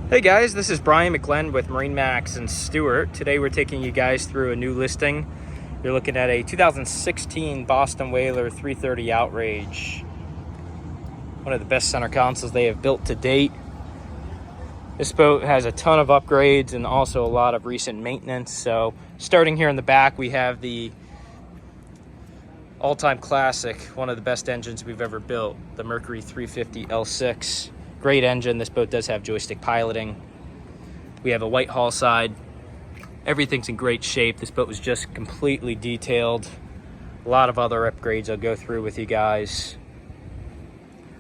Hey guys, this is Bryan McGlynn with MarineMax and Stewart. Today we're taking you guys through a new listing. You're looking at a 2016 Boston Whaler 330 Outrage. One of the best center consoles they have built to date. This boat has a ton of upgrades and also a lot of recent maintenance. So starting here in the back, we have the all-time classic, one of the best engines we've ever built, the Mercury 350 L6. Great engine. This boat does have joystick piloting. We have a white hull side. Everything's in great shape. This boat was just completely detailed. A lot of other upgrades I'll go through with you guys.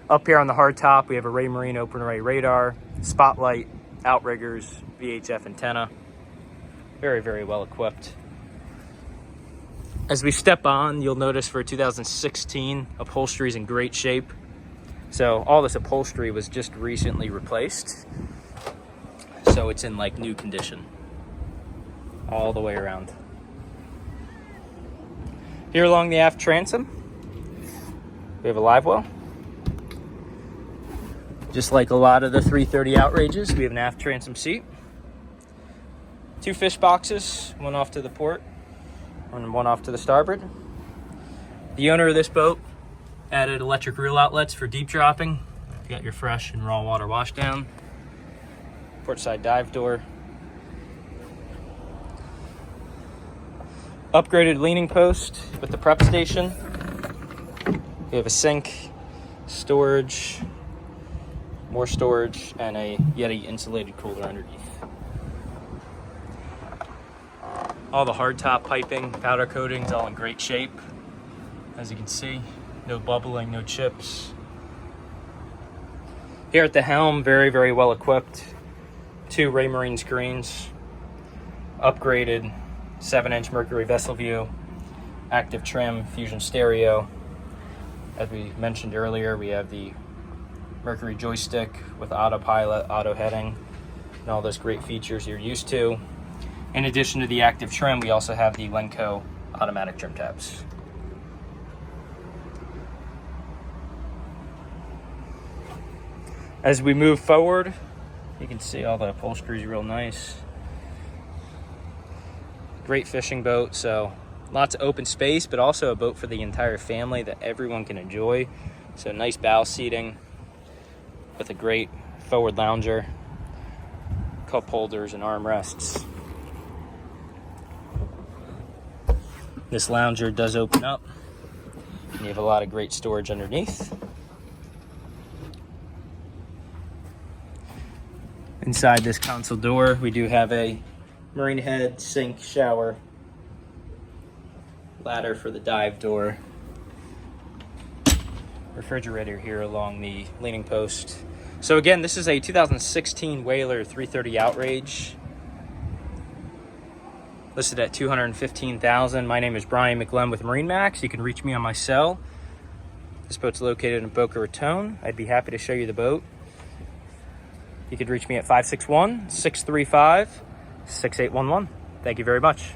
Up here on the hardtop, we have a Raymarine open array radar, spotlight, outriggers, VHF antenna. Very, very well equipped. As we step on, you'll notice for 2016, upholstery is in great shape. So all this upholstery was just recently replaced. So it's in like new condition all the way around. Here along the aft transom, we have a live well. Just like a lot of the 330 Outrages, we have an aft transom seat. 2 fish boxes, one off to the port and one off to the starboard. The owner of this boat added electric reel outlets for deep dropping. You got your fresh and raw water washdown. Port side dive door. Upgraded leaning post with the prep station. We have a sink, storage, more storage, and a Yeti insulated cooler underneath. All the hardtop piping, powder coatings, all in great shape. As you can see, no bubbling, no chips. Here at the helm, very, very well equipped. 2 Raymarine screens, upgraded 7-inch Mercury vessel view, active trim, fusion stereo. As we mentioned earlier, we have the Mercury joystick with autopilot, auto heading, and all those great features you're used to. In addition to the active trim, we also have the Lenco automatic trim tabs. As we move forward, you can see all the upholstery is real nice. Great fishing boat, so lots of open space, but also a boat for the entire family that everyone can enjoy. So nice bow seating with a great forward lounger, cup holders and armrests. This lounger does open up, and you have a lot of great storage underneath. Inside this console door, we do have a marine head, sink, shower, ladder for the dive door, refrigerator here along the leaning post. So again, this is a 2016 Whaler 330 Outrage, listed at $215,000. My name is Bryan McGlynn with MarineMax. You can reach me on my cell. This boat's located in Boca Raton. I'd be happy to show you the boat. You could reach me at 561-635-6811. Thank you very much.